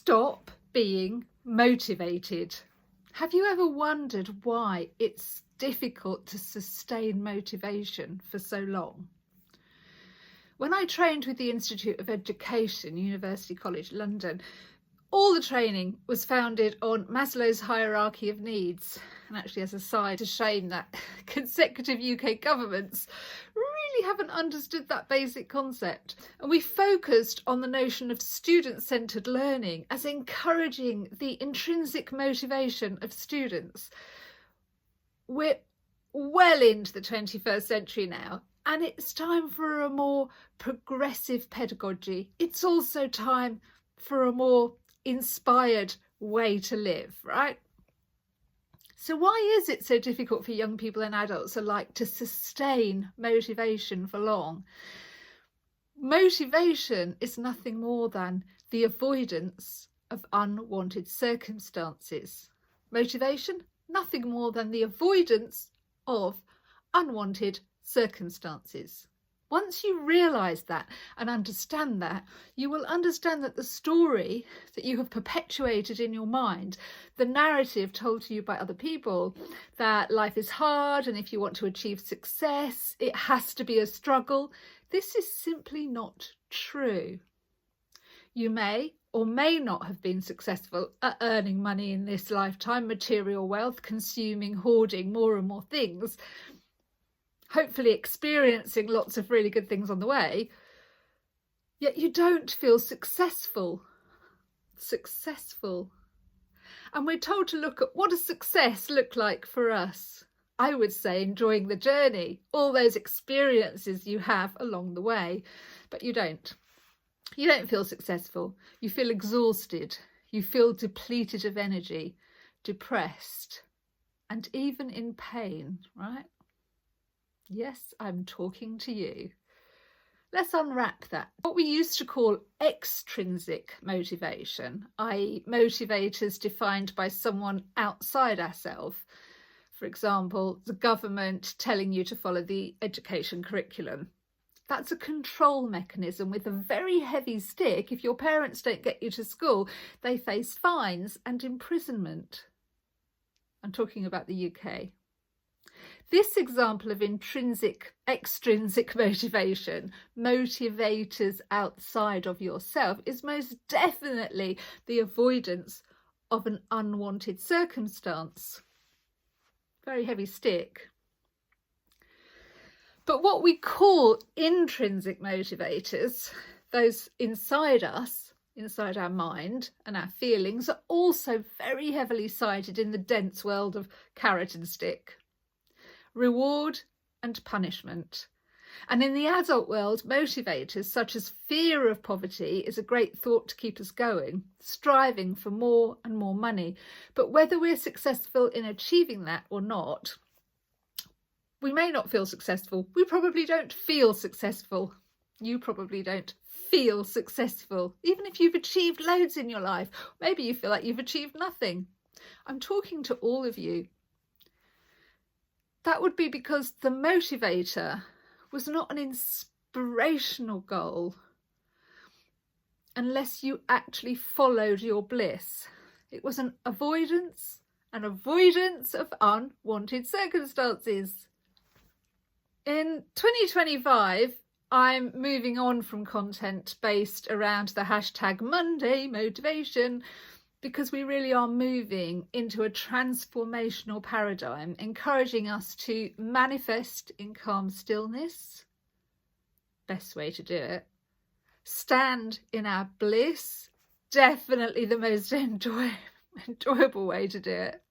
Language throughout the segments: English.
Stop being motivated. Have you ever wondered why it's difficult to sustain motivation for so long? When I trained with the Institute of Education, University College London, all the training was founded on Maslow's hierarchy of needs. And actually, as a side, it's a shame that consecutive UK governments really haven't understood that basic concept. And we focused on the notion of student-centred learning as encouraging the intrinsic motivation of students. We're well into the 21st century now, and it's time for a more progressive pedagogy. It's also time for a more inspired way to live, right? So why is it so difficult for young people and adults alike to sustain motivation for long? Motivation is nothing more than the avoidance of unwanted circumstances. Motivation, nothing more than the avoidance of unwanted circumstances. Once you realise that and understand that, you will understand that the story that you have perpetuated in your mind, the narrative told to you by other people, that life is hard and if you want to achieve success, it has to be a struggle, this is simply not true. You may or may not have been successful at earning money in this lifetime, material wealth, consuming, hoarding more and more things, hopefully experiencing lots of really good things on the way, yet you don't feel successful. And we're told to look at what does success look like for us. I would say enjoying the journey, all those experiences you have along the way, but you don't. You don't feel successful. You feel exhausted. You feel depleted of energy, depressed, and even in pain, right? Yes, I'm talking to you. Let's unwrap that. What we used to call extrinsic motivation, i.e. motivators defined by someone outside ourselves. For example, the government telling you to follow the education curriculum. That's a control mechanism with a very heavy stick. If your parents don't get you to school, they face fines and imprisonment. I'm talking about the UK. This example of extrinsic motivation, motivators outside of yourself, is most definitely the avoidance of an unwanted circumstance. Very heavy stick. But what we call intrinsic motivators, those inside us, inside our mind and our feelings, are also very heavily cited in the dense world of carrot and stick. Reward and punishment. And in the adult world, motivators such as fear of poverty is a great thought to keep us going, striving for more and more money. But whether we're successful in achieving that or not, we may not feel successful. We probably don't feel successful. You probably don't feel successful. Even if you've achieved loads in your life, maybe you feel like you've achieved nothing. I'm talking to all of you. That would be because the motivator was not an inspirational goal unless you actually followed your bliss. It was an avoidance of unwanted circumstances. In 2025, I'm moving on from content based around the hashtag Monday motivation, because we really are moving into a transformational paradigm, encouraging us to manifest in calm stillness, best way to do it, stand in our bliss, definitely the most enjoyable way to do it.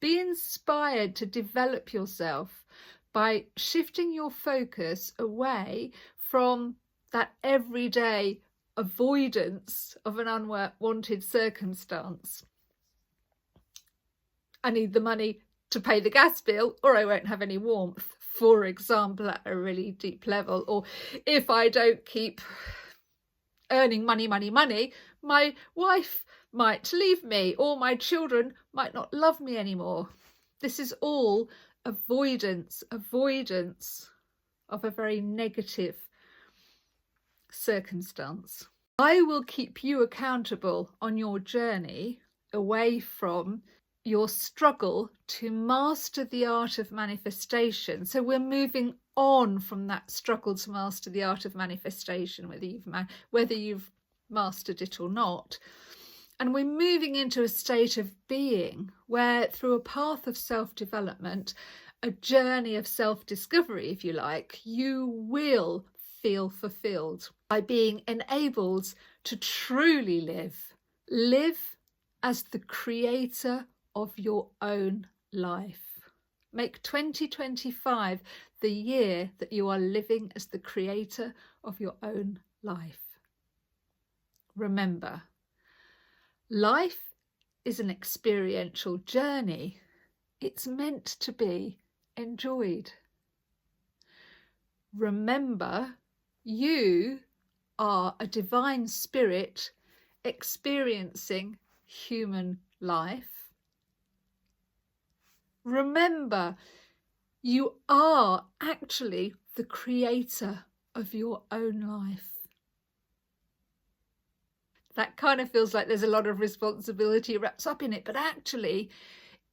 Be inspired to develop yourself by shifting your focus away from that everyday avoidance of an unwanted circumstance. I need the money to pay the gas bill or I won't have any warmth, for example, at a really deep level. Or if I don't keep earning money, my wife might leave me or my children might not love me anymore. This is all avoidance of a very negative circumstance. I will keep you accountable on your journey away from your struggle to master the art of manifestation. So we're moving on from that struggle to master the art of manifestation, whether you've mastered it or not. And we're moving into a state of being where, through a path of self-development, a journey of self-discovery, if you like, you will feel fulfilled by being enabled to truly live as the creator of your own life. Make 2025 the year that you are living as the creator of your own life. Remember, life is an experiential journey. It's meant to be enjoyed. Remember, you are a divine spirit experiencing human life. Remember, you are actually the creator of your own life. That kind of feels like there's a lot of responsibility wrapped up in it, but actually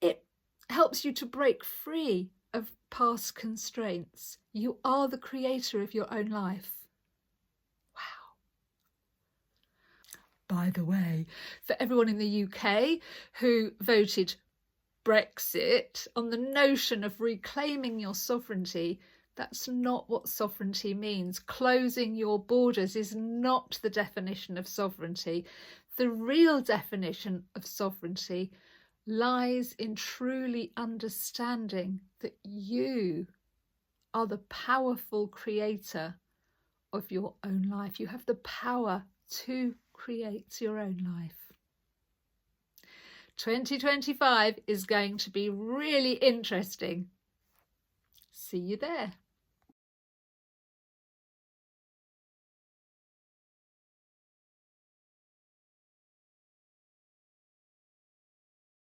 it helps you to break free of past constraints. You are the creator of your own life. Wow. By the way, for everyone in the UK who voted Brexit on the notion of reclaiming your sovereignty, that's not what sovereignty means. Closing your borders is not the definition of sovereignty. The real definition of sovereignty lies in truly understanding that you are the powerful creator of your own life. You have the power to create your own life. 2025 is going to be really interesting. See you there.